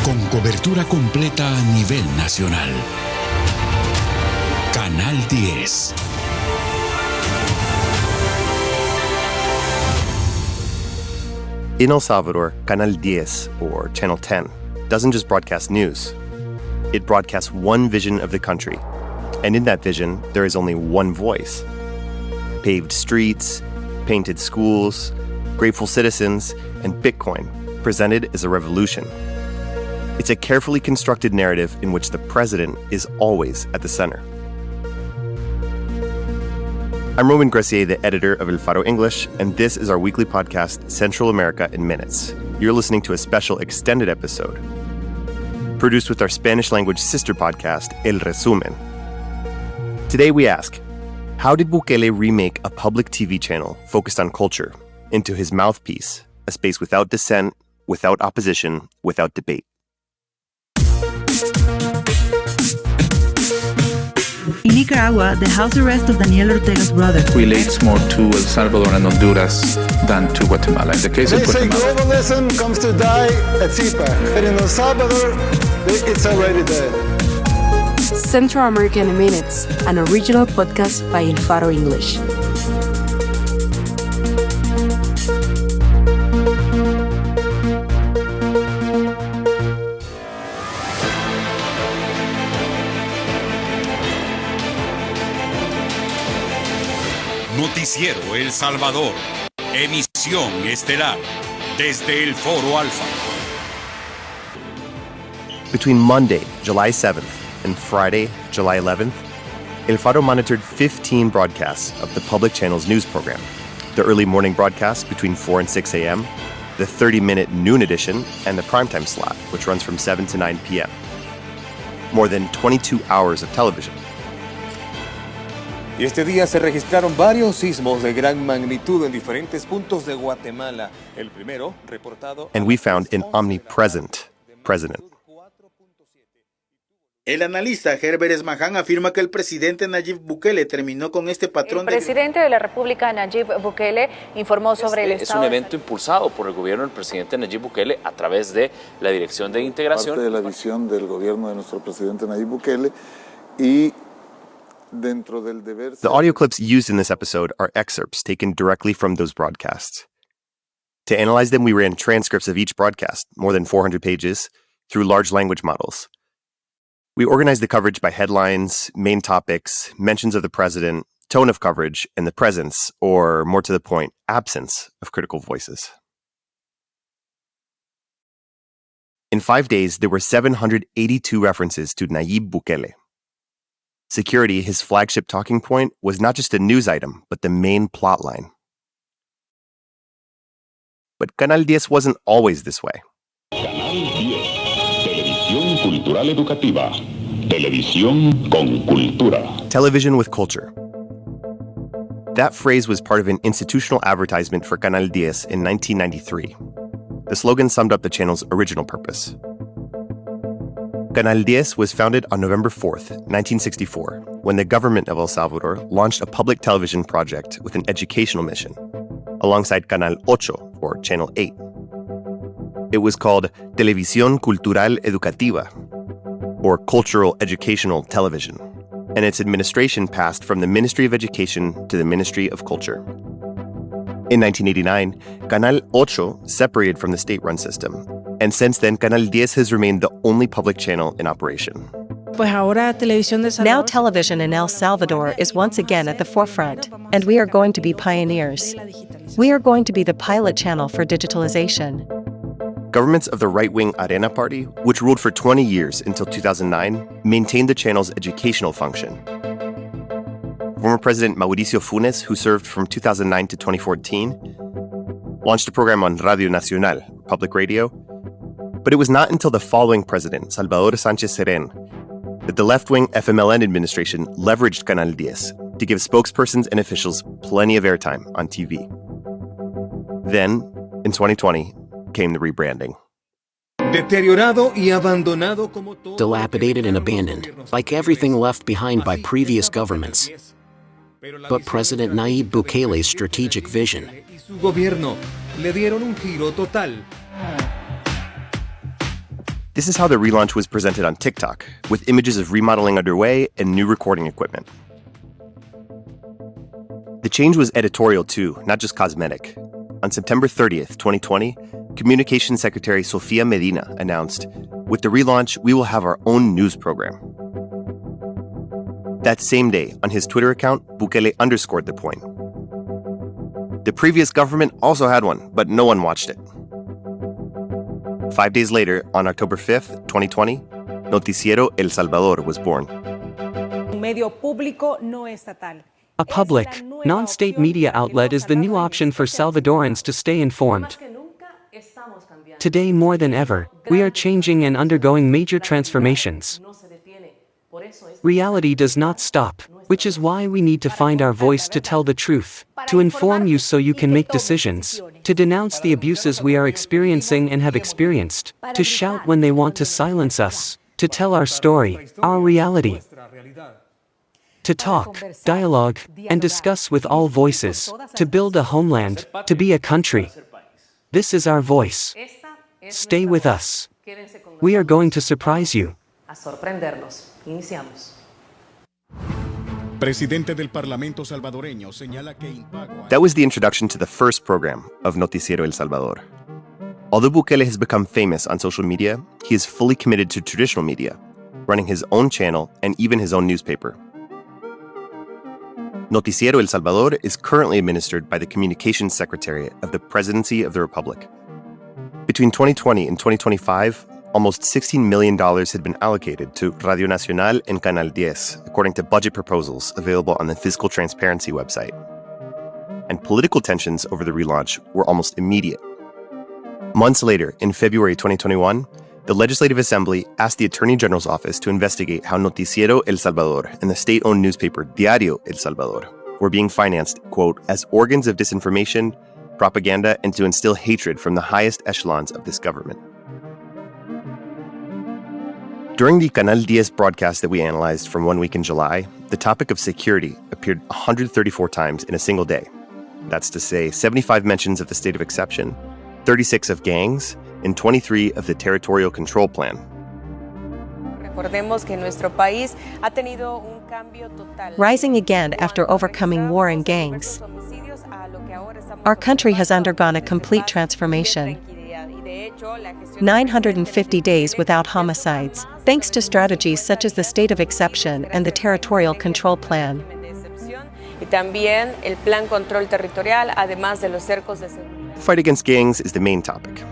con cobertura completa a nivel nacional. Canal 10. In El Salvador, Canal 10, or Channel 10, doesn't just broadcast news. It broadcasts one vision of the country. And in that vision, there is only one voice. Paved streets, painted schools, grateful citizens, and Bitcoin presented as a revolution. It's a carefully constructed narrative in which the president is always at the center. I'm Roman Gressier, the editor of El Faro English, and this is our weekly podcast, Central America in Minutes. You're listening to a special extended episode, produced with our Spanish-language sister podcast, El Resumen. Today we ask, how did Bukele remake a public TV channel focused on culture into his mouthpiece, a space without dissent, without opposition, without debate? In Nicaragua, the house arrest of Daniel Ortega's brother relates more to El Salvador and Honduras than to Guatemala. In the case of Guatemala, globalism comes to die at CIPA, but in El Salvador, it's already dead. Central America in Minutes, an original podcast by El Faro English. Noticiero El Salvador. Emisión estelar desde el Foro Alfa. Between Monday, July 7th, and Friday, July 11th, El Faro monitored 15 broadcasts of the public channel's news program. The early morning broadcast between 4 and 6 a.m., the 30-minute noon edition, and the primetime slot, which runs from 7 to 9 p.m. More than 22 hours of television. Y este día se registraron varios sismos de gran magnitud en diferentes puntos de Guatemala. El primero, reportado... And we found an omnipresent president. El analista Herbert Esmaján afirma que el presidente Nayib Bukele terminó con este patrón. El presidente de la República, Nayib Bukele, informó sobre el estado... Es un evento impulsado por el gobierno del presidente Nayib Bukele a través de la Dirección de Integración. Parte de la visión del gobierno de nuestro presidente Nayib Bukele y dentro del deber... The audio clips used in this episode are excerpts taken directly from those broadcasts. To analyze them, we ran transcripts of each broadcast, more than 400 pages, through large language models. We organized the coverage by headlines, main topics, mentions of the president, tone of coverage, and the presence, or more to the point, absence of critical voices. In 5 days, there were 782 references to Nayib Bukele. Security, his flagship talking point, was not just a news item, but the main plotline. But Canal 10 wasn't always this way. Canal 10. Televisión cultural educativa. Televisión con cultura. Television with culture. That phrase was part of an institutional advertisement for Canal 10 in 1993. The slogan summed up the channel's original purpose. Canal 10 was founded on November 4th, 1964, when the government of El Salvador launched a public television project with an educational mission, alongside Canal 8, or Channel 8. It was called Televisión Cultural Educativa, or Cultural Educational Television, and its administration passed from the Ministry of Education to the Ministry of Culture. In 1989, Canal 8 separated from the state-run system, and since then, Canal 10 has remained the only public channel in operation. Now television in El Salvador is once again at the forefront, and we are going to be pioneers. We are going to be the pilot channel for digitalization. Governments of the right-wing Arena Party, which ruled for 20 years until 2009, maintained the channel's educational function. Former President Mauricio Funes, who served from 2009 to 2014, launched a program on Radio Nacional, public radio. But it was not until the following president, Salvador Sánchez Serén, that the left-wing FMLN administration leveraged Canal 10 to give spokespersons and officials plenty of airtime on TV. Then, in 2020, came the rebranding. Dilapidated and abandoned, like everything left behind by previous governments. But President Nayib Bukele's strategic vision This is how the relaunch was presented on TikTok, with images of remodeling underway and new recording equipment. The change was editorial too, not just cosmetic. On September 30th, 2020, Communications Secretary Sofia Medina announced, "With the relaunch, we will have our own news program." That same day, on his Twitter account, Bukele underscored the point. The previous government also had one, but no one watched it. 5 days later, on October 5th, 2020, Noticiero El Salvador was born. A public, non-state media outlet is the new option for Salvadorans to stay informed. Today more than ever, we are changing and undergoing major transformations. Reality does not stop, which is why we need to find our voice to tell the truth, to inform you so you can make decisions, to denounce the abuses we are experiencing and have experienced, to shout when they want to silence us, to tell our story, our reality, to talk, dialogue, and discuss with all voices, to build a homeland, to be a country. This is our voice. Stay with us. We are going to surprise you. That was the introduction to the first program of Noticiero El Salvador. Although Bukele has become famous on social media, he is fully committed to traditional media, running his own channel and even his own newspaper. Noticiero El Salvador is currently administered by the Communications Secretariat of the Presidency of the Republic. Between 2020 and 2025, almost $16 million had been allocated to Radio Nacional and Canal 10, according to budget proposals available on the Fiscal Transparency website. And political tensions over the relaunch were almost immediate. Months later, in February 2021, the Legislative Assembly asked the Attorney General's office to investigate how Noticiero El Salvador and the state-owned newspaper Diario El Salvador were being financed, quote, as organs of disinformation, propaganda, and to instill hatred from the highest echelons of this government. During the Canal 10 broadcast that we analyzed from 1 week in July, the topic of security appeared 134 times in a single day. That's to say, 75 mentions of the state of exception, 36 of gangs, and 23 of the territorial control plan. Rising again after overcoming war and gangs. Our country has undergone a complete transformation. 950 days without homicides, thanks to strategies such as the state of exception and the territorial control plan. The fight against gangs is the main topic.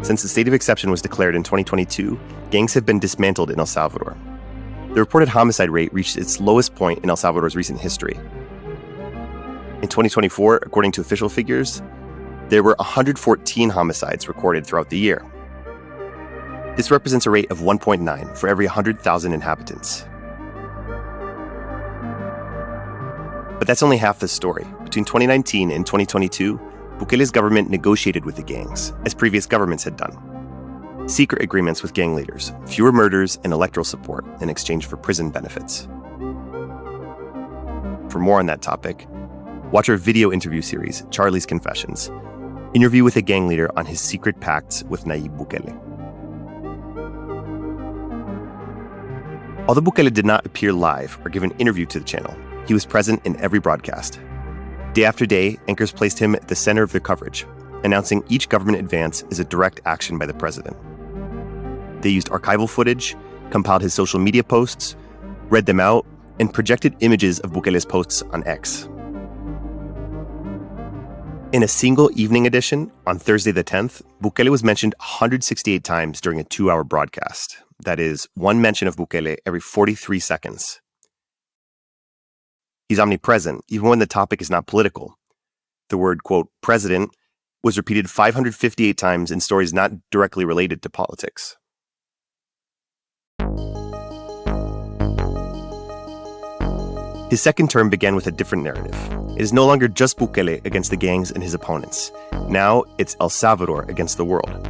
Since the state of exception was declared in 2022, gangs have been dismantled in El Salvador. The reported homicide rate reached its lowest point in El Salvador's recent history. In 2024, according to official figures, there were 114 homicides recorded throughout the year. This represents a rate of 1.9 for every 100,000 inhabitants. But that's only half the story. Between 2019 and 2022, Bukele's government negotiated with the gangs, as previous governments had done. Secret agreements with gang leaders, fewer murders, and electoral support in exchange for prison benefits. For more on that topic, watch our video interview series, Charlie's Confessions, interview with a gang leader on his secret pacts with Nayib Bukele. Although Bukele did not appear live or give an interview to the channel, he was present in every broadcast. Day after day, anchors placed him at the center of their coverage, announcing each government advance as a direct action by the president. They used archival footage, compiled his social media posts, read them out, and projected images of Bukele's posts on X. In a single evening edition, on Thursday the 10th, Bukele was mentioned 168 times during a 2-hour broadcast. That is, one mention of Bukele every 43 seconds. He's omnipresent, even when the topic is not political. The word, quote, president, was repeated 558 times in stories not directly related to politics. His second term began with a different narrative. It is no longer just Bukele against the gangs and his opponents. Now it's El Salvador against the world.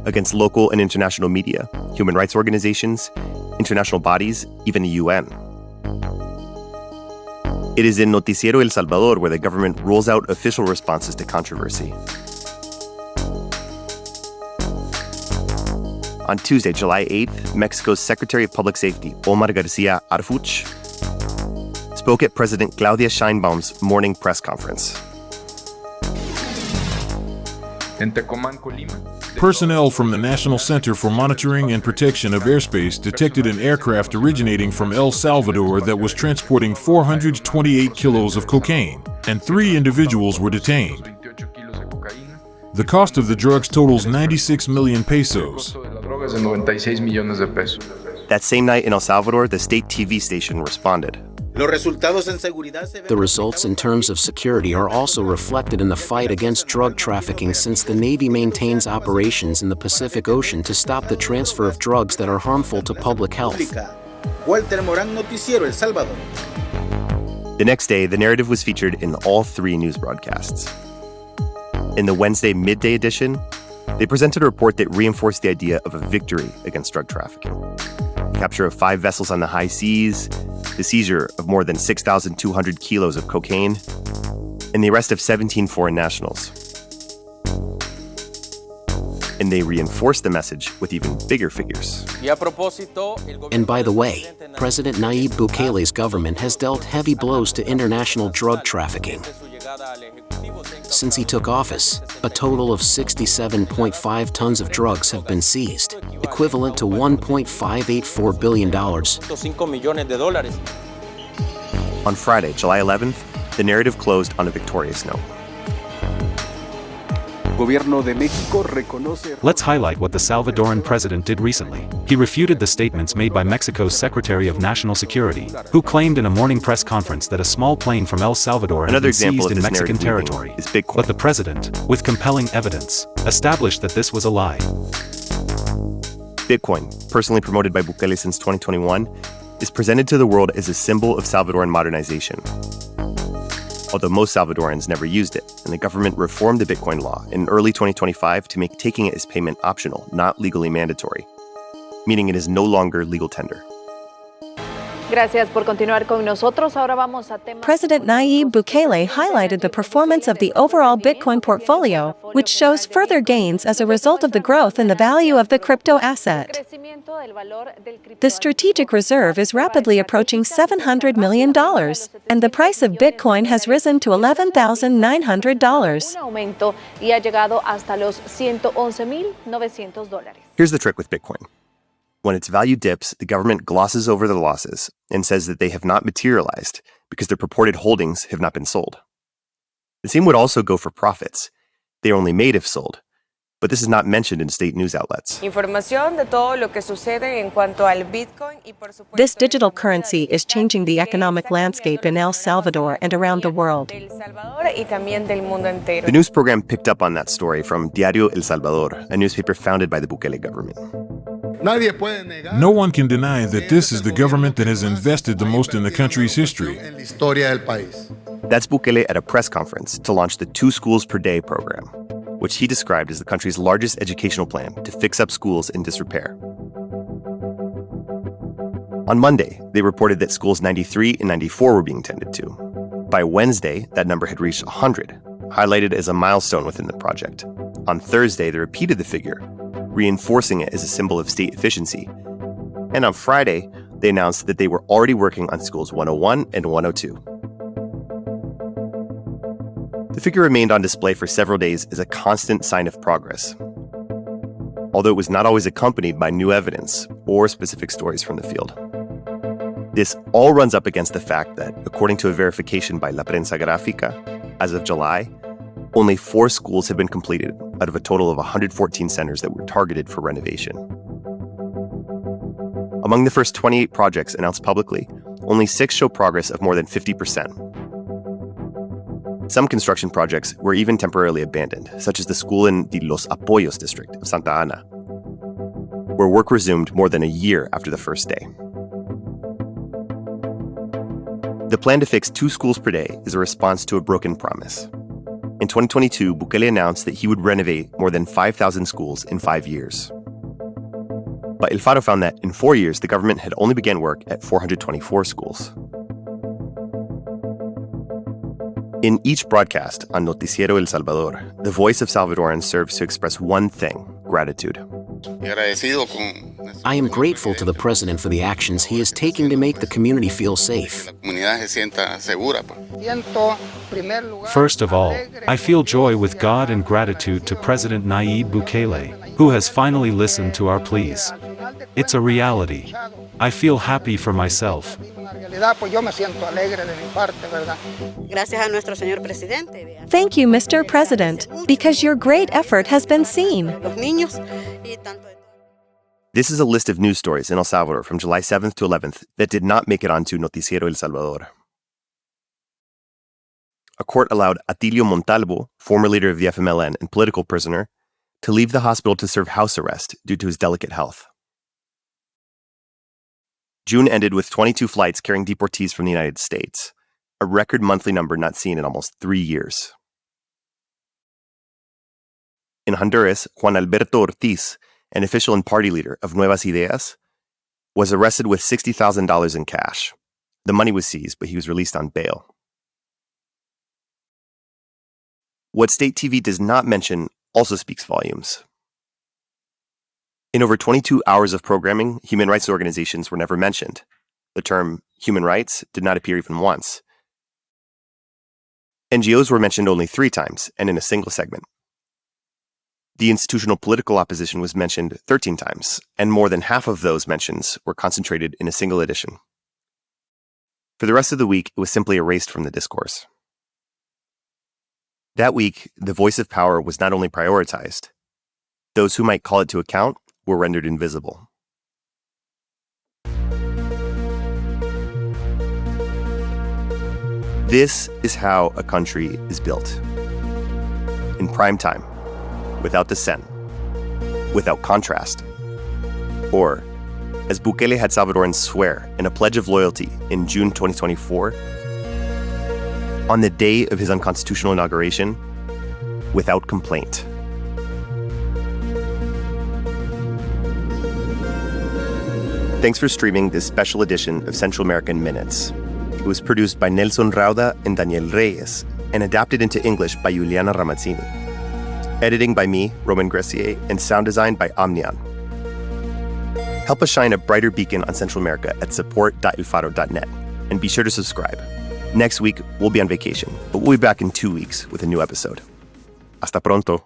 Against local and international media, human rights organizations, international bodies, even the UN. It is in Noticiero El Salvador where the government rolls out official responses to controversy. On Tuesday, July 8th, Mexico's Secretary of Public Safety, Omar Garcia Harfuch, spoke at President Claudia Sheinbaum's morning press conference. Personnel from the National Center for Monitoring and Protection of Airspace detected an aircraft originating from El Salvador that was transporting 428 kilos of cocaine, and 3 individuals were detained. The cost of the drugs totals 96 million pesos. That same night in El Salvador, the state TV station responded. The results in terms of security are also reflected in the fight against drug trafficking, since the Navy maintains operations in the Pacific Ocean to stop the transfer of drugs that are harmful to public health. Walter Morán, Noticiero El Salvador. The next day, the narrative was featured in all 3 news broadcasts. In the Wednesday midday edition, they presented a report that reinforced the idea of a victory against drug trafficking. Capture of 5 vessels on the high seas, the seizure of more than 6,200 kilos of cocaine, and the arrest of 17 foreign nationals. And they reinforced the message with even bigger figures. And by the way, President Nayib Bukele's government has dealt heavy blows to international drug trafficking. Since he took office, a total of 67.5 tons of drugs have been seized, equivalent to $1.584 billion. On Friday, July 11th, the narrative closed on a victorious note. Let's highlight what the Salvadoran president did recently. He refuted the statements made by Mexico's Secretary of National Security, who claimed in a morning press conference that a small plane from El Salvador had been seized in Mexican territory. But the president, with compelling evidence, established that this was a lie. Bitcoin, personally promoted by Bukele since 2021, is presented to the world as a symbol of Salvadoran modernization. Although most Salvadorans never used it, and the government reformed the Bitcoin law in early 2025 to make taking it as payment optional, not legally mandatory, meaning it is no longer legal tender. Gracias por continuar con nosotros. Ahora vamos a temas. President Nayib Bukele highlighted the performance of the overall Bitcoin portfolio, which shows further gains as a result of the growth in the value of the crypto asset. The strategic reserve is rapidly approaching $700 million, and the price of Bitcoin has risen to $11,900. Here's the trick with Bitcoin. When its value dips, the government glosses over the losses and says that they have not materialized because their purported holdings have not been sold. The same would also go for profits. They are only made if sold. But this is not mentioned in state news outlets. This digital currency is changing the economic landscape in El Salvador and around the world. The news program picked up on that story from Diario El Salvador, a newspaper founded by the Bukele government. No one can deny that this is the government that has invested the most in the country's history. That's Bukele at a press conference to launch the 2 schools per day program, which he described as the country's largest educational plan to fix up schools in disrepair. On Monday, they reported that schools 93 and 94 were being tended to. By Wednesday, that number had reached 100, highlighted as a milestone within the project. On Thursday, they repeated the figure, reinforcing it as a symbol of state efficiency. And on Friday, they announced that they were already working on schools 101 and 102. The figure remained on display for several days as a constant sign of progress, although it was not always accompanied by new evidence or specific stories from the field. This all runs up against the fact that, according to a verification by La Prensa Gráfica, as of July, only 4 schools have been completed out of a total of 114 centers that were targeted for renovation. Among the first 28 projects announced publicly, only 6 show progress of more than 50%. Some construction projects were even temporarily abandoned, such as the school in the Los Apoyos district of Santa Ana, where work resumed more than a year after the first day. The plan to fix 2 schools per day is a response to a broken promise. In 2022, Bukele announced that he would renovate more than 5,000 schools in 5 years. But El Faro found that in 4 years, the government had only begun work at 424 schools. In each broadcast on Noticiero El Salvador, the voice of Salvadorans serves to express one thing: gratitude. I am grateful to the President for the actions he is taking to make the community feel safe. First of all, I feel joy with God and gratitude to President Nayib Bukele, who has finally listened to our pleas. It's a reality. I feel happy for myself. Thank you, Mr. President, because your great effort has been seen. This is a list of news stories in El Salvador from July 7th to 11th that did not make it onto Noticiero El Salvador. A court allowed Atilio Montalvo, former leader of the FMLN and political prisoner, to leave the hospital to serve house arrest due to his delicate health. June ended with 22 flights carrying deportees from the United States, a record monthly number not seen in almost 3 years. In Honduras, Juan Alberto Ortiz, an official and party leader of Nuevas Ideas, was arrested with $60,000 in cash. The money was seized, but he was released on bail. What state TV does not mention also speaks volumes. In over 22 hours of programming, human rights organizations were never mentioned. The term human rights did not appear even once. NGOs were mentioned only 3 times, and in a single segment. The institutional political opposition was mentioned 13 times, and more than half of those mentions were concentrated in a single edition. For the rest of the week, it was simply erased from the discourse. That week, the voice of power was not only prioritized, those who might call it to account were rendered invisible. This is how a country is built. In prime time, without dissent, without contrast, or, as Bukele had Salvadorans swear in a pledge of loyalty in June 2024, on the day of his unconstitutional inauguration, without complaint. Thanks for streaming this special edition of Central American Minutes. It was produced by Nelson Rauda and Daniel Reyes and adapted into English by Juliana Ramazzini. Editing by me, Roman Gressier, and sound design by Omnion. Help us shine a brighter beacon on Central America at support.elfaro.net, and be sure to subscribe. Next week, we'll be on vacation, but we'll be back in 2 weeks with a new episode. Hasta pronto.